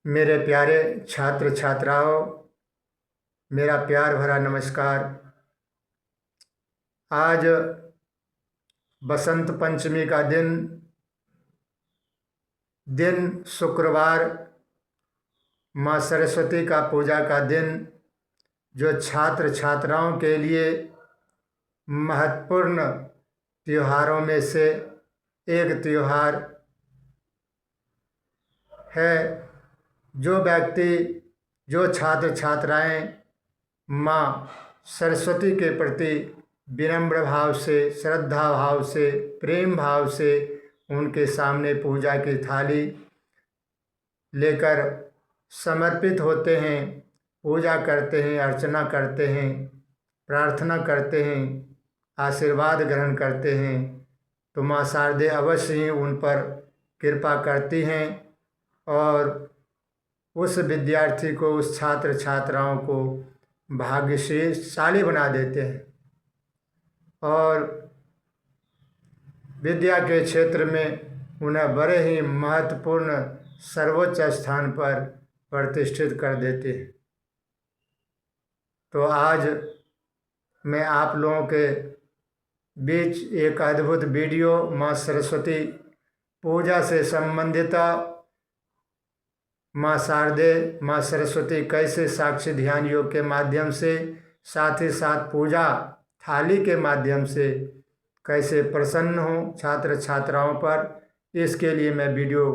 मेरे प्यारे छात्र छात्राओं, मेरा प्यार भरा नमस्कार। आज बसंत पंचमी का दिन शुक्रवार, माँ सरस्वती का पूजा का दिन, जो छात्र छात्राओं के लिए महत्वपूर्ण त्योहारों में से एक त्योहार है। जो छात्र छात्राएं माँ सरस्वती के प्रति विनम्र भाव से, श्रद्धा भाव से, प्रेम भाव से उनके सामने पूजा की थाली लेकर समर्पित होते हैं, पूजा करते हैं, अर्चना करते हैं, प्रार्थना करते हैं, आशीर्वाद ग्रहण करते हैं, तो माँ शारदे अवश्य ही उन पर कृपा करती हैं और उस विद्यार्थी को, उस छात्र छात्राओं को भाग्यशाली बना देते हैं और विद्या के क्षेत्र में उन्हें बड़े ही महत्वपूर्ण सर्वोच्च स्थान पर प्रतिष्ठित कर देते हैं। तो आज मैं आप लोगों के बीच एक अद्भुत वीडियो माँ सरस्वती पूजा से संबंधित, माँ शारदे, माँ सरस्वती कैसे साक्षी ध्यान योग के माध्यम से, साथ ही साथ पूजा थाली के माध्यम से कैसे प्रसन्न हो छात्र छात्राओं पर, इसके लिए मैं वीडियो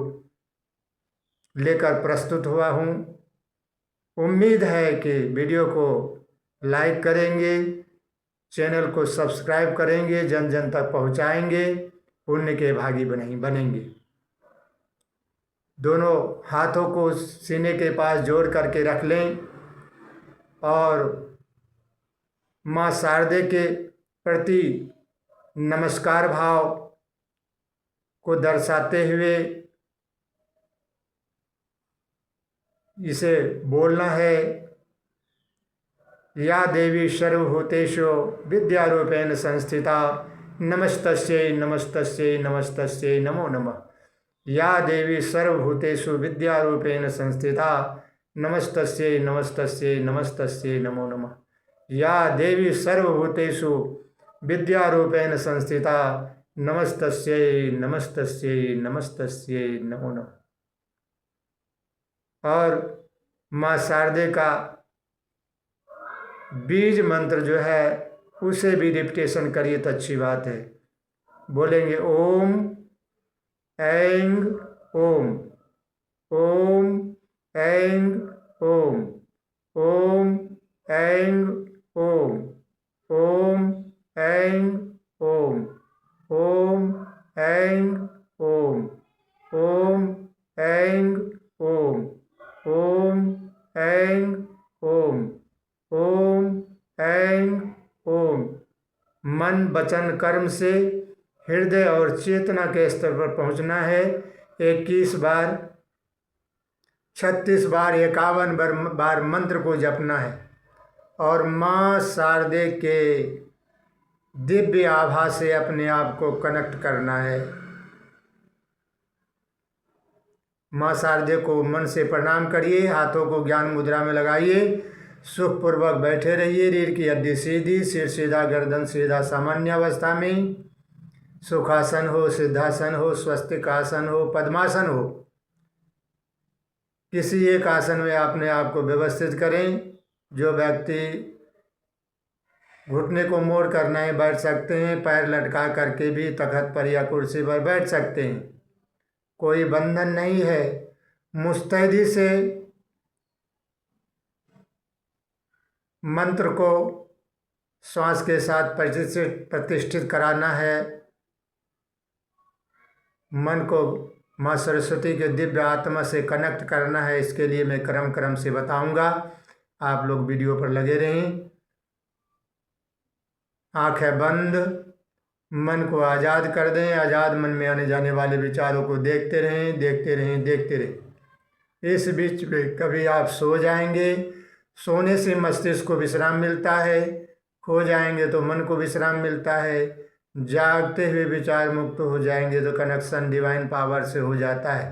लेकर प्रस्तुत हुआ हूँ। उम्मीद है कि वीडियो को लाइक करेंगे, चैनल को सब्सक्राइब करेंगे, जन जन तक पहुँचाएंगे, पुण्य के भागी बनेंगे। दोनों हाथों को सीने के पास जोड़ करके रख लें और माँ शारदे के प्रति नमस्कार भाव को दर्शाते हुए इसे बोलना है। या देवी सर्वभूतेषु विद्यारूपेण संस्थिता नमस्तस्यै नमस्तस्यै नमस्तस्यै नमो नमः। या देवी सर्वभूतेषु विद्यारूपेण संस्थिता नमस्तस्यै नमस्तस्यै नमस्तस्यै नमो नमः। या देवी सर्वभूतेषु विद्यारूपेण संस्थिता नमस्तस्यै नमस्तस्यै नमस्तस्यै नमो नमः। और माँ शारदे का बीज मंत्र जो है उसे भी रिपीटेशन करिए तो अच्छी बात है। बोलेंगे ओम ऐं ओम, ओम ऐं ओम, ओम ऐं ओम, ओम ऐं ओम, ओम ऐं ओम, ओम ऐं ओम, ओम ऐं ओम, ओम ऐं ओम। मन वचन कर्म से हृदय और चेतना के स्तर पर पहुंचना है। 21 बार, 36 बार, 51 बार मंत्र को जपना है और माँ शारदे के दिव्य आभा से अपने आप को कनेक्ट करना है। माँ शारदे को मन से प्रणाम करिए, हाथों को ज्ञान मुद्रा में लगाइए, सुखपूर्वक बैठे रहिए, रीढ़ की हड्डी सीधी, सिर सीधा, गर्दन सीधा, सामान्य अवस्था में। सुखासन हो, सिद्धासन हो, स्वस्तिक आसन हो, पद्मासन हो, किसी एक आसन में अपने आप को व्यवस्थित करें। जो व्यक्ति घुटने को मोड़ कर नहीं बैठ सकते हैं, पैर लटका करके भी तख्त पर या कुर्सी पर बैठ सकते हैं, कोई बंधन नहीं है। मुस्तैदी से मंत्र को श्वास के साथ प्रतिष्ठित कराना है। मन को माँ सरस्वती के दिव्य आत्मा से कनेक्ट करना है। इसके लिए मैं क्रम से बताऊंगा, आप लोग वीडियो पर लगे रहें। आंखें बंद, मन को आज़ाद कर दें। आज़ाद मन में आने जाने वाले विचारों को देखते रहें, देखते रहें, देखते रहें। इस बीच में कभी आप सो जाएंगे, सोने से मस्तिष्क को विश्राम मिलता है, खो जाएंगे तो मन को विश्राम मिलता है, जागते हुए विचार मुक्त हो जाएंगे तो कनेक्शन डिवाइन पावर से हो जाता है।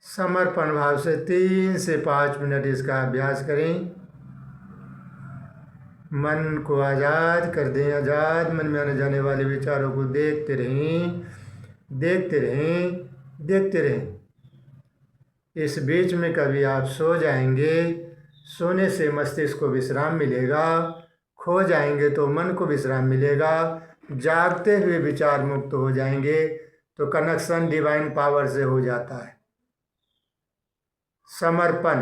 समर्पण भाव से 3 से 5 मिनट इसका अभ्यास करें। मन को आज़ाद कर दें। आज़ाद मन में आने जाने वाले विचारों को देखते रहें, देखते रहें, देखते रहें। इस बीच में कभी आप सो जाएंगे, सोने से मस्तिष्क को विश्राम मिलेगा, खो जाएंगे तो मन को विश्राम मिलेगा, जागते हुए विचार मुक्त हो जाएंगे तो कनेक्शन डिवाइन पावर से हो जाता है। समर्पण,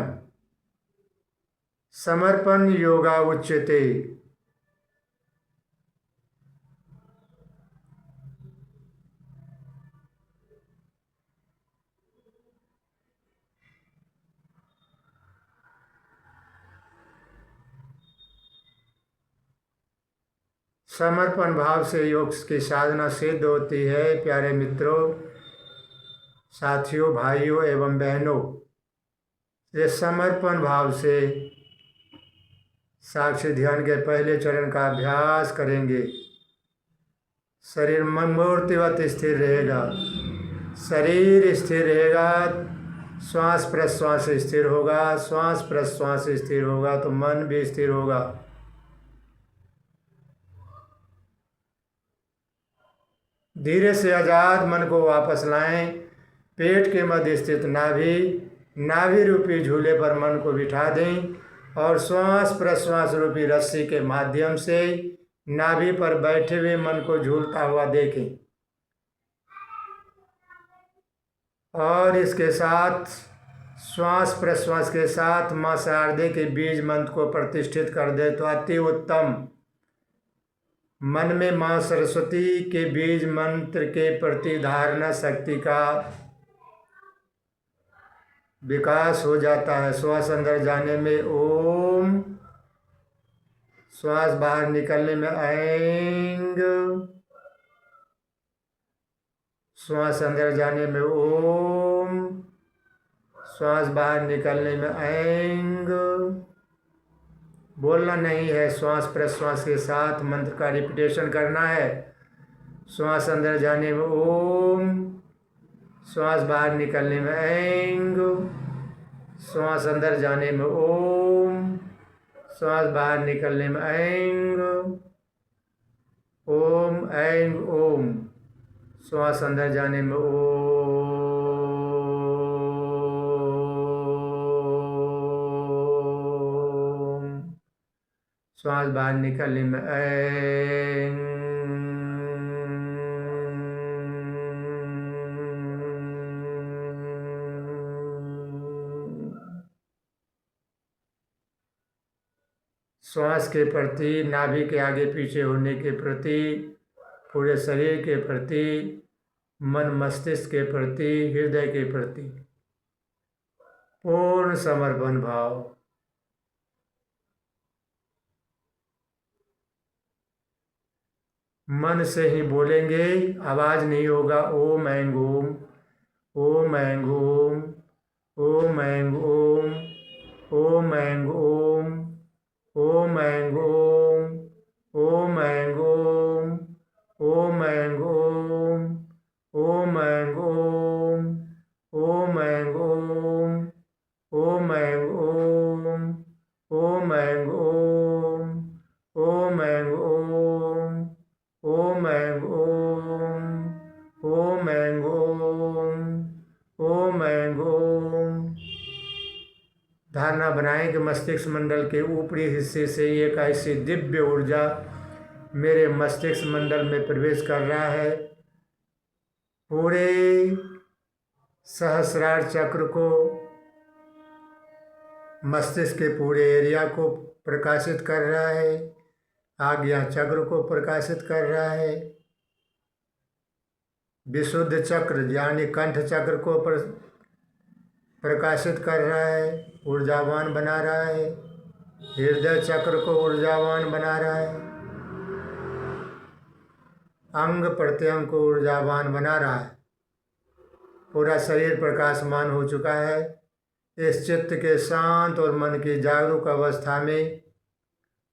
समर्पण योगा उच्यते। समर्पण भाव से योग की साधना सिद्ध होती है। प्यारे मित्रों, साथियों, भाइयों एवं बहनों, ये समर्पण भाव से साक्षी ध्यान के पहले चरण का अभ्यास करेंगे। शरीर मूर्तिवत स्थिर रहेगा, शरीर स्थिर रहेगा, श्वास प्रश्वास स्थिर होगा, श्वास प्रश्वास स्थिर होगा तो मन भी स्थिर होगा। धीरे से आजाद मन को वापस लाएं। पेट के मध्य स्थित नाभि रूपी झूले पर मन को बिठा दें और श्वास प्रश्वास रूपी रस्सी के माध्यम से नाभि पर बैठे हुए मन को झूलता हुआ देखें। और इसके साथ श्वास प्रश्वास के साथ मां शारदे के बीज मंत्र को प्रतिष्ठित कर दे तो अति उत्तम। मन में मां सरस्वती के बीज मंत्र के प्रति धारणा शक्ति का विकास हो जाता है। श्वास अंदर जाने में ओम, श्वास बाहर निकलने में ऐंग, श्वास अंदर जाने में ओम, श्वास बाहर निकलने में ऐंग। बोलना नहीं है, श्वास प्रश्वास के साथ मंत्र का रिपीटेशन करना है। श्वास अंदर जाने में ओम, श्वास बाहर निकलने में ऐंग, श्वास अंदर जाने में ओम, श्वास बाहर निकलने में ऐंग, ओम ऐंग ओम, श्वास अंदर जाने में ओम, श्वास बाहर निकलने में ऐंग। श्वास के प्रति, नाभि के आगे पीछे होने के प्रति, पूरे शरीर के प्रति, मन मस्तिष्क के प्रति, हृदय के प्रति पूर्ण समर्पण भाव। मन से ही बोलेंगे, आवाज नहीं होगा। ओम ऐंग ओम, ओम ऐंग ओम, ओम ऐंग ओम, ओम ऐंग ओम, ओम ऐंग ओम, ओम ऐंग ओम, ओम ऐंग ओम, ओम ऐंग ओम, ओम ऐंग ओम, ओम ऐंग ओम, ओम ऐंग ओम, ओम ऐंग ओम, ओम ऐंग ओम, ओम ऐंग ओम, ओम ऐंग ओम। धारणा बनाएं कि मस्तिष्क मंडल के ऊपरी हिस्से से एक ऐसी दिव्य ऊर्जा मेरे मस्तिष्क मंडल में प्रवेश कर रहा है। पूरे सहस्रार चक्र को, मस्तिष्क के पूरे एरिया को प्रकाशित कर रहा है। आज्ञा चक्र को प्रकाशित कर रहा है। विशुद्ध चक्र यानी कंठ चक्र को प्रकाशित कर रहा है, ऊर्जावान बना रहा है। हृदय चक्र को ऊर्जावान बना रहा है। अंग प्रत्यंग को ऊर्जावान बना रहा है। पूरा शरीर प्रकाशमान हो चुका है। इस चित्त के शांत और मन की जागरूक अवस्था में,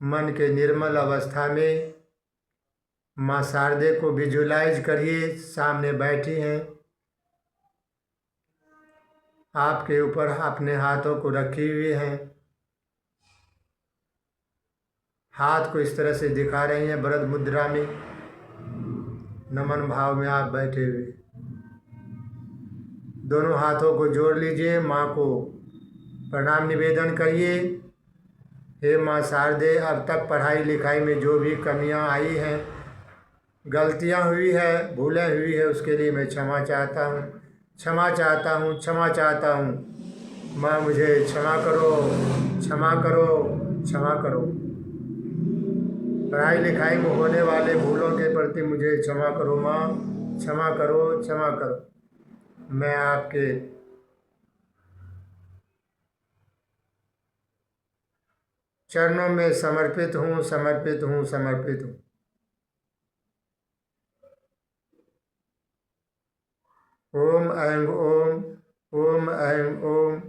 मन के निर्मल अवस्था में माँ शारदे को विजुलाइज करिए, सामने बैठी हैं। आपके ऊपर अपने हाथों को रखे हुए हैं। हाथ को इस तरह से दिखा रही हैं वरद मुद्रा में, नमन भाव में आप बैठे हुए। दोनों हाथों को जोड़ लीजिए, माँ को प्रणाम निवेदन करिए। हे माँ शारदे, अब तक पढ़ाई लिखाई में जो भी कमियाँ आई हैं, गलतियाँ हुई है, भूलें हुई है, उसके लिए मैं क्षमा चाहता हूँ, क्षमा चाहता हूँ, क्षमा चाहता हूँ। माँ मुझे क्षमा करो, क्षमा करो, क्षमा करो। पढ़ाई लिखाई में होने वाले भूलों के प्रति मुझे क्षमा करो माँ, क्षमा करो, क्षमा करो। मैं आपके चरणों में समर्पित हूँ, समर्पित हूँ, समर्पित हूँ। ओम ऐं ओम, ओम ऐं ओम,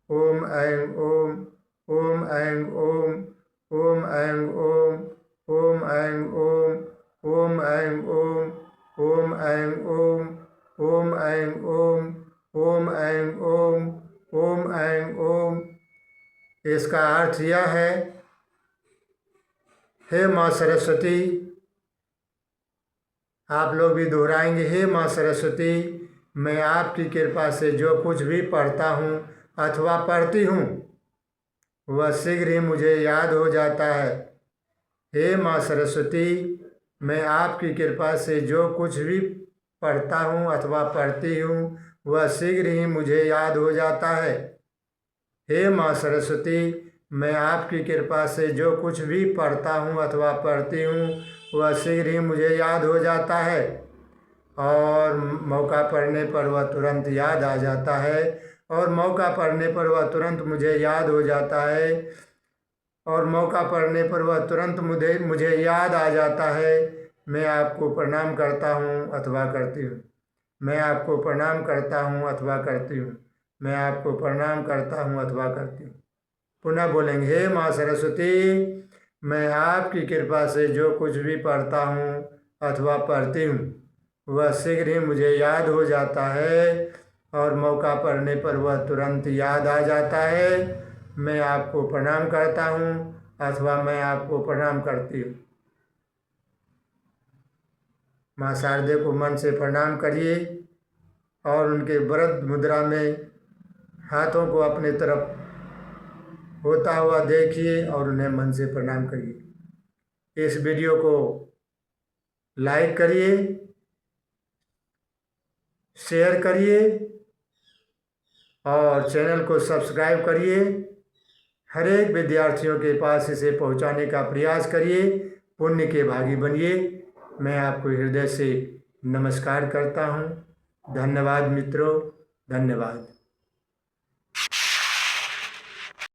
ओम ऐं ओम, ओम ऐं ओम, ओम ऐं ओम, ओम ऐं ओम, ओम ऐं ओम, ओम ऐं ओम, ओम ऐं ओम, ओम ऐं ओम, ओम ऐं ओम। इसका अर्थ यह है, हे माँ सरस्वती, आप लोग भी दोहराएंगे। हे माँ सरस्वती, मैं आपकी कृपा से जो कुछ भी पढ़ता हूँ अथवा पढ़ती हूँ वह शीघ्र ही मुझे याद हो जाता है। हे माँ सरस्वती, मैं आपकी कृपा से जो कुछ भी पढ़ता हूँ अथवा पढ़ती हूँ वह शीघ्र ही मुझे याद हो जाता है। हे माँ सरस्वती, मैं आपकी कृपा से जो कुछ भी पढ़ता हूँ अथवा पढ़ती हूँ वह शीघ्र ही मुझे याद हो जाता है और मौका पड़ने पर वह तुरंत याद आ जाता है, और मौका पड़ने पर वह तुरंत मुझे याद हो जाता है, और मौका पड़ने पर वह तुरंत मुझे याद आ जाता है। मैं आपको प्रणाम करता हूँ अथवा करती हूँ, मैं आपको प्रणाम करता हूँ अथवा करती हूँ, मैं आपको प्रणाम करता हूँ अथवा करती हूँ। पुनः बोलेंगे, हे माँ सरस्वती, मैं आपकी कृपा से जो कुछ भी पढ़ता हूँ अथवा पढ़ती हूँ वह शीघ्र ही मुझे याद हो जाता है और मौका पड़ने पर वह तुरंत याद आ जाता है। मैं आपको प्रणाम करता हूँ अथवा मैं आपको प्रणाम करती हूँ। माँ शारदे को मन से प्रणाम करिए और उनके वरद मुद्रा में हाथों को अपने तरफ होता हुआ देखिए और उन्हें मन से प्रणाम करिए। इस वीडियो को लाइक करिए, शेयर करिए और चैनल को सब्सक्राइब करिए। हर एक विद्यार्थियों के पास इसे पहुंचाने का प्रयास करिए, पुण्य के भागी बनिए। मैं आपको हृदय से नमस्कार करता हूं। धन्यवाद मित्रों, धन्यवाद।